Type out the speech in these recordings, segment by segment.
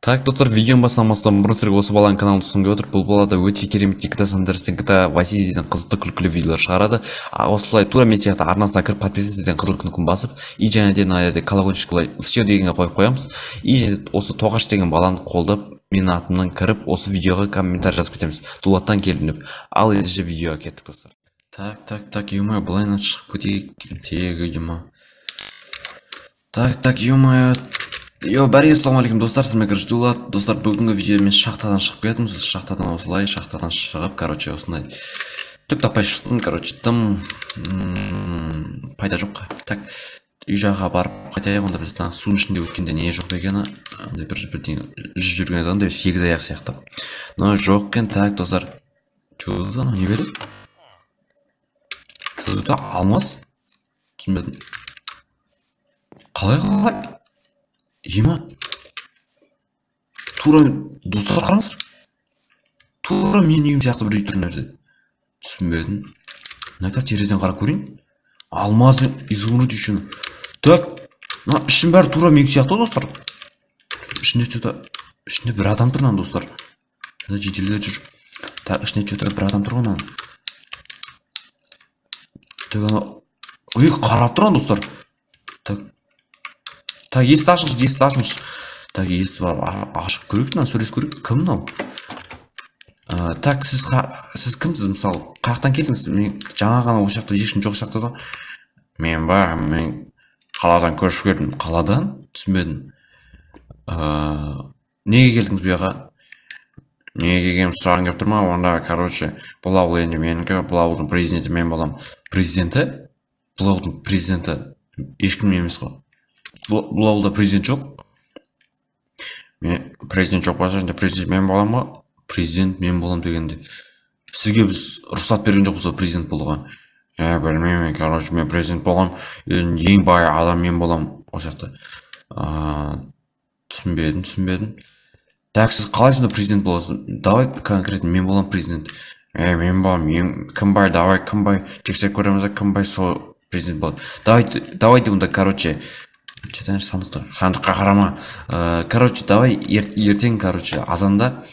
Так, достар, видеоны бастамастан бұрын сіздерге осы баланың каналын ұсынып отыр. Бұл балада өте керемет GTA San Andreas'тен GTA Vice City'ден қызықты күлкілі видеолар шығарады. Осылай тура мен сияқты арнасына кіріп подписывайтесь қызыл кнопканы басып, и және де мына жерде колокольчик былай все дегенге қойып қоямыз. И осы Тоғаш деген баланы қолдап, менің атымнан кіріп, осы видеоға комментарий жазып кетеміз. Дулаттан келдім деп. Ал ендеше видеоға кеттік, достар. Так, ё-моё, былайынан шығып кетейік. Тегі, ё-моё. Так, ё-моё. Бәрге ассалаумағалейкум достар, сізмен Дулат. Достар, бүгінгі видео мен шахтадан шығып кетдім. Шахтадан осылай, шахтадан шығып, короче, осындай түк таппай шықтым, короче, тым пайда жоқ. Так, үй жаққа барып қайтайық, онда біз судың ішінде өткенде не жоқ екені, бірден жүрген адам деп сегіз аяқ сияқты. Но жоқ екен. Так, достар, чудо, не береді? Чудо, алмас? Түсінбедім. Қалай? Ема, тура, достар қараңыздар, тура мен үйім сияқты бір үй түрінерді. Түсінбедім. Найка терезен қарап көрейін. Алмаз изумруд үшін. Так, ішін бәрі тура мен сияқты, достар. Ішінде бір адам тұрнан, достар. Жетелдер жүр. Так, ішінде бір адам тұрғанан. Қарап тұрған, достар. Так, есті ашыңыз. Так, есті бар, ашып көрейік, сөйлес көрейік. Кім мынау? Так, сіз кімсіз, мысалы, қаяқтан келдіңіз? Мен жаңа ғана осы жақта ешкім жоқ сияқты да. Мен қаладан көшіп келдім. Қаладан? Түсінбедім. Неге келдіңіз бұл жаққа? Неге келгенім сұрағың келіп тұр ма? Онда, короче, бұл ауыл енді менікі, бұл ауылдың президенті мен боламын. Президенті? Бұл ауылдың президенті ешкім емес қой. Бұл ауылда президент жоқ. Президент жоқ болса, президент мен болам ба? Президент мен болам дегенде. Сізге біз рұқсат берген жоқ болса президент болуға. Білмеймін, короче, мен президент болам. Ең бай адам мен болам. Осы жақта. Түсінбедім. Так, сіз қалай сонда президент боласыз? Давай конкретно мен болам президент. Мен болам. Кім бай, давай, кім бай. Тексеріп көреміз, кім бай сол президент болады. Давайте онда, короче, сандыққа қарама. Короче, давай ертең, короче, азанда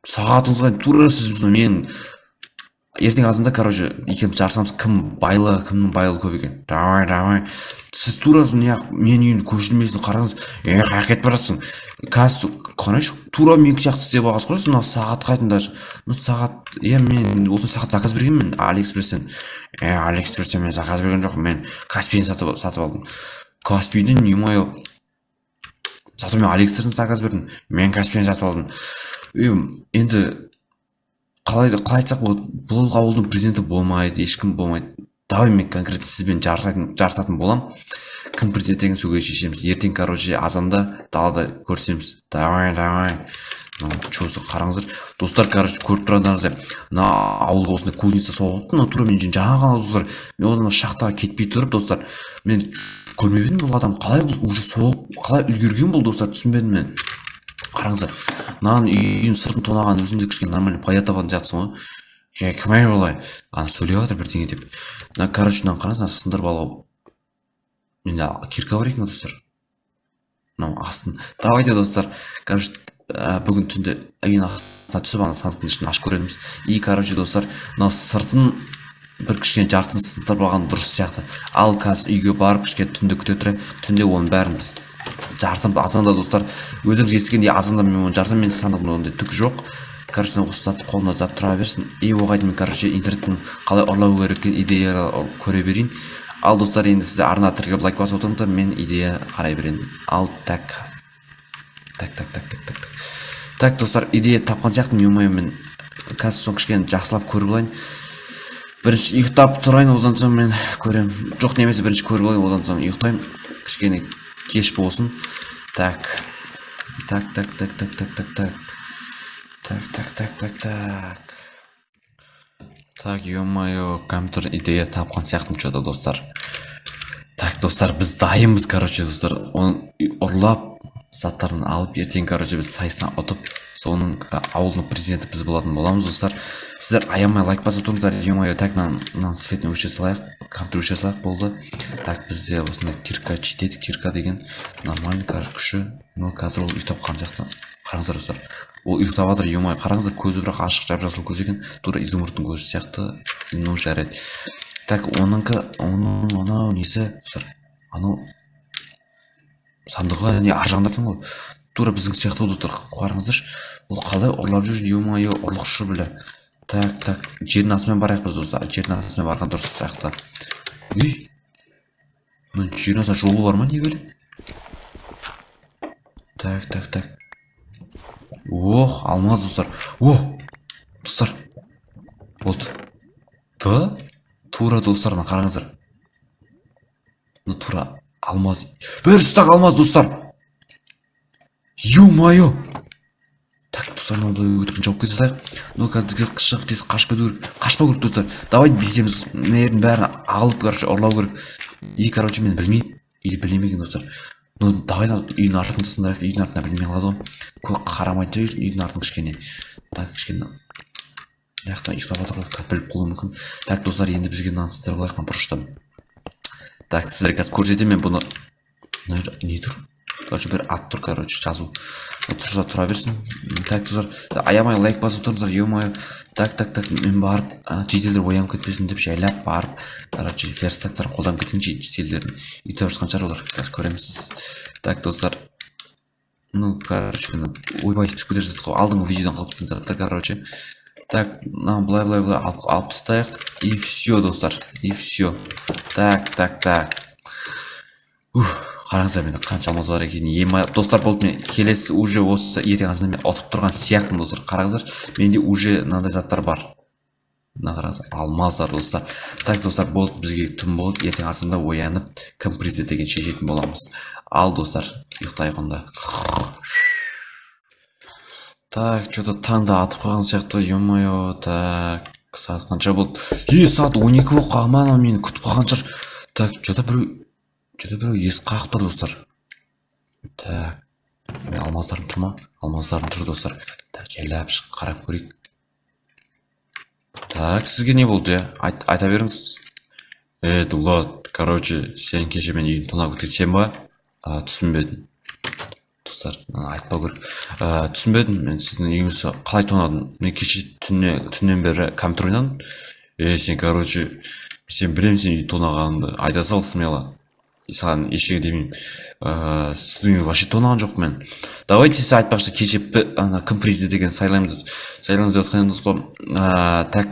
сағатыңызға тура сіз мен ертең азанда, короче, екеуміз жарысамыз, кім байлы, кімнің байлы көп екен. Давай. Сіз тура мен үйімді көшірмесін қараңыз. Қаяқ кетіп баратсың. Қазір қанайшы, тура мен сияқты істеп алғыз қойсыз, сағат қайтында. Сағат, мен осы сағат заказ бергенмін Алиэкспресстен. Алиэкспресстен мен заказ берген жоқ, мен Каспийден сатып алдым. Каспийден, ё-моё. Зато мен Алиэкспресстен заказ бердім, мен Каспийден сатып алдым. Енді қалай айтсақ, бұл ауылдың президенті болмайды, ешкім болмайды. Давай мен конкретно сізбен жарысатын болам. Кім президент деген сөге шешеміз. Ертең, короче, азанда далада көрсеміз. Давай. Чөзі қараңыздар. Достар, короче, көріп тұрғандарыңыздар. Ауылға осында кузница соғылыпты. Тура мен жаңа ғана, достар. Мен одан шахтаға кетпей тұрып, достар. Мен көрмепедім бұл адам. Қалай бұл уже соғып, қалай үлгерген бұл, достар, түсінбедім мен. Қараңыздар. Үйін сыртын тонаған өзімде кішкен нормально пайда табатын жатсың ғой. Кімай олай? Сөйлеп жатыр бірдеңе деп. Короче, қараңыз, сындырып алып. Менде кирка бар екен, достар. Астын. Давайте, достар. Короче, бүгін түнде үйін астына түсіп, сандықтың ішін ашып көреміз. И, короче, достар, сыртын бір кішкен жартысын сындырып алған дұрыс сияқты. Ал қазір үйге барып кішкен түнде күте тұрайын. Түнде оның бәрін жарсам, азанда, достар. Өзіңіз ескенде азанда мен оны жарсам, мен сандықтың ондай түк жоқ. Короче, осы затты қолына зат тұра берсін. Оғайды мен, короче, интернеттің қалай ұрлау керек идея көре берейін. Ал, достар, енді сізде арна тіркеп лайк басып отырыңыздар, мен идея қарай берейін. Ал, так, достар, идея тапқан сияқты, мен қазір соң кішкен жақсылап көріп алайын. Бірінші ұйықтап тұрайын, одан соң мен көрем. Жоқ немесе бірінші көріп алайын, одан соң ұйықтайын. Кішкене кеш болсын. Так, ё-моё, компьютер идея тапқан сияқтым чөді, достар. Так, достар, біз дайынбыз, короче, достар. Оны ұрлап, заттарын алып, ертең, короче, біз сайыстан ұтып, соның ауылдың президенті біз болатын боламыз, достар. сіздер аямай лайк басып тұрыңыздар. Ё-моё, так мына светін өшіре салайық, компьютер өшіре салайық, болды. Так, бізде осындай кирка жетеді, кирка деген нормальный күші. Ну қазір ол ұйықтап қалған сияқты. Қараңыздар достар, ол ұйықтап жатыр. Ё-моё, қараңыздар, көзі бірақ ашық жап-жасыл көз екен, тура изумрудтың көзі сияқты. Ну жарайды. Так, оның анау несі достар, анау сандығы не ар жағында тұрған ғой, тура біздің сияқты достар. Қараңыздаршы, ол қалай ұрлап жүр, ё-моё, ұрлықшы біле. Так, жердің астымен барайық біз достар, жердің астымен барған дұрыс сияқты. Ей, мына жердің астында жолы бар ма, не böyle? Так. Ох, алмаз достар. О, достар. Болды. Да? Тура достарына қараңыздар. Ну тура алмаз. Бір стақ алмаз достар. Ё-моё. Так, достар, мынау өтірігін жауып кете салайық. Ну қазір қышық тез қашып кету керек. Қашпау керек достар. Давай бетеміз. Нердің бәрін алып, короче, ұрлау керек. И, короче, мен білмейді. Или білемеген достар. Ну давай үйдің артын тасындайық. Үйдің артына білмей қалады ғой. Көп қарамайды жүр үйдің артын кішкене. Так, кішкене яқтан ұйықтап отыр ғой, біліп қалуы мүмкін. Так достар, енді бізге мынаны сіздер қылайық бұрыштан. Так, сіздерге қазір көрсетемін мен бұны. Не тұр? Короче, бір ат тұр, короче, жазу. Тұрса тұра берсін. Так достар, аямай лайк басып тұрыңыздар, ё-моё. Так, мен барып, жеделдер оянып кетпесін деп жайлап барып, короче, верстактар қолданып кеткен жеделдерін. Үйтіп жатқан шығар олар, қазір көреміз. Так достар, ну короче, ойбай түсіп кетер зат қой, алдыңғы видеодан қалып кеткен заттар, короче. Так, былай алып тастайық. И все достар, и все. Так. Қараңыздар, менде қанша алмаз бар екен. Достар, болды, мен келесі уже осы ертең азында мен ұтып тұрған сияқтымын достар. Қараңыздар, менде уже мынандай заттар бар. Мына қараңыздар, алмаздар достар. Так достар, болды, бізге түн болды. Ертең азында оянып, кім президент деген шешетін боламыз. Ал достар, ұйықтайық онда. Так, что-то таңда атып қалған сияқты, ё-моё. Так, сағат қанша болды? Сағат 12 болып қалған, мені күтіп қалған шығар. Так, что-то біреу есік қағып тұр достар. Так, мен алмаздарым тұр ма? Алмаздарым тұр достар. Так, жайлап қарап көрейік. Так, сізге не болды, айта беріңіз. Дулат, короче, сен кеше мен үйін тонап кетсем ба? Түсінбедім. Достар, айтпау керек. Түсінбедім, мен сіздің үйіңізді қалай тонадым. Мен кеше түннен бері компьютер ойнадым. Сен, короче, сен білемін сен үйді тонағаныңды. Айта сал смело. Саған ештеңе демеймін. Сіздің үйді вообще тонаған жоқ мен. Давайте сіз айтпақшы, кеше кім президент деген сайлаймыз деп отқаныңыз ғой. Так,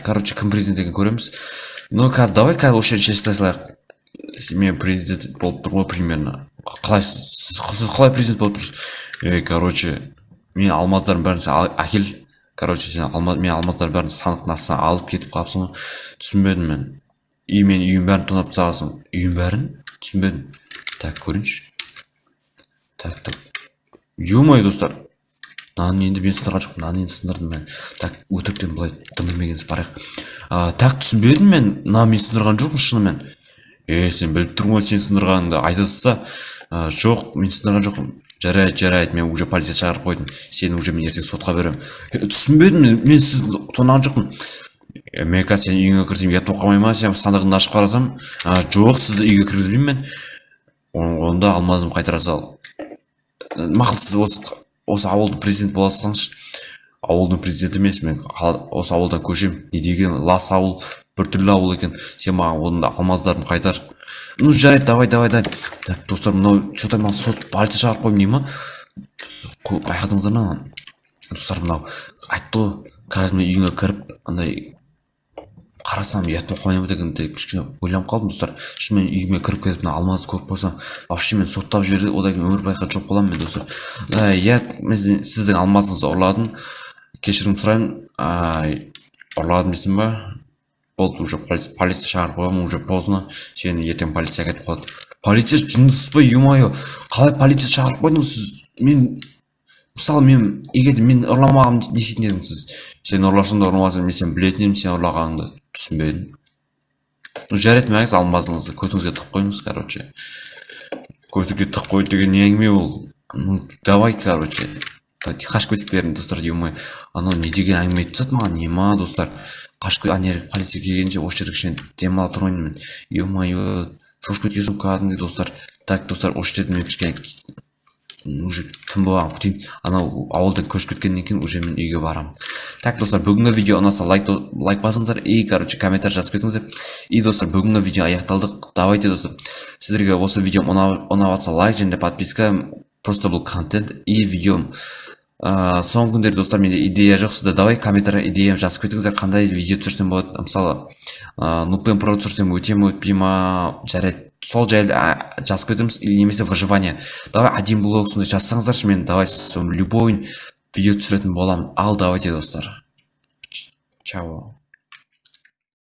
короче, кім президент деген көреміз. Ну қазір давай осы жерде шешіле салайық. Мен президент болып тұр ғой примерно. Сіз қалай президент болып тұрсыз? Короче, мен алмаздарым бәрін әкел. Короче, мен алмаздар бәрін санықтың астына алып кетіп қалыпсың ғой. Түсінбедім мен. И мен үйім бәрін тонап тастағансың. Үйім бәрін? Түсінбедім. Так, көрінші. Так. Ё-моё достар. Мынаны енді мен сындырған жоқпын, мынаны енді сындырдым мен. Так, өтіріктен былай дымырмегенсіз барайық. Так, түсінбедім мен. Мынаны мен сындырған жоқпын шынымен. Сен біліп тұрмын ғой сен сындырғаныңды. Айтасызса, жоқ, мен сындырған жоқпын. Жарайды, мен уже полиция шақырып қойдым. Сені уже мен ертең сотқа беремін. Түсінбедім, мен сізді тонаған жоқпын. Мен қазір сен үйіңе кірсем ұят болып қалмай ма? Сен сандығыңды ашып қарасам, жоқ, сізді үйге кіргізбеймін мен. Онда алмазым қайтара сал. Мақұл, сіз осы ауылдың президенті бола салсаңызшы. Ауылдың президенті емес, мен осы ауылдан көшем. Не деген лас ауыл, біртүрлі ауыл екен. Сен маған онда алмаздарым қайтар. Ну жарайды, давай. Так, достар, мынау что-то маған сот полиция шақырып қойым дей ма? Байқадыңыздар ма? Достар, мынау айтты ғой, қазір мен үйіңе кіріп, андай қарасам ұят болып қалмай ма дегенде кішкене ойланып қалдым достар. Шынымен үйіме кіріп кетіп мына алмазды көріп қойсам, вообще мен соттап жіберді, одан кейін өмір байқа жоқ боламын мен достар. Мен сіздің алмазыңызды ұрладым. Кешірім сұраймын. Ұрладым дейсің ба? Болды, уже полиция шақырып қойғанмын, уже поздно. Сені ертең полиция кетіп қалады. Полиция жындысыз ба, ё-моё? Қалай полиция шақырып қойдыңыз сіз? Мен мысалы егер мен ұрламағым несетін едіңіз сіз. Сен ұрласаң да ұрмасаң, мен сен білетін едім сен ұрлағаныңды. Түсінбедім. Жарайды, мәңіз алмазыңызды көтіңізге тық қойыңыз, короче. Көтіңізге тық қойды деген не әңгіме ол? Давай, короче. қашып кететіктерін достар ё-моё анау не деген әңгіме айтып тастады маған ема достар қашып ана полиция келгенше осы жерде кішкене демала тұрайын мен ё-моё шошып кеткен соң кәдімгідей достар так достар осы жерде мен кішкене уже түн болған күтейін анау ауылдан көшіп кеткеннен кейін уже мен үйге барамын так достар бүгінгі видео ұнаса лайк басыңыздар и короче комментарий жазып кетіңіздер и достар бүгінгі видео аяқталдық давайте достар сіздерге осы видеом ұнап жатса лайк және подписка просто бұл контент и видеом соңғы күндері достар менде идея жоқ сізде давай комментарий идея жазып кетіңіздер қандай видео түсірсем болады мысалы нупен про түсірсем өте ме өтпей ма жарайды сол жайлы жазып кетеміз немесе выживание давай один блог сондай жазсаңыздаршы мен давай любой видео түсіретін боламын ал давайте достар чао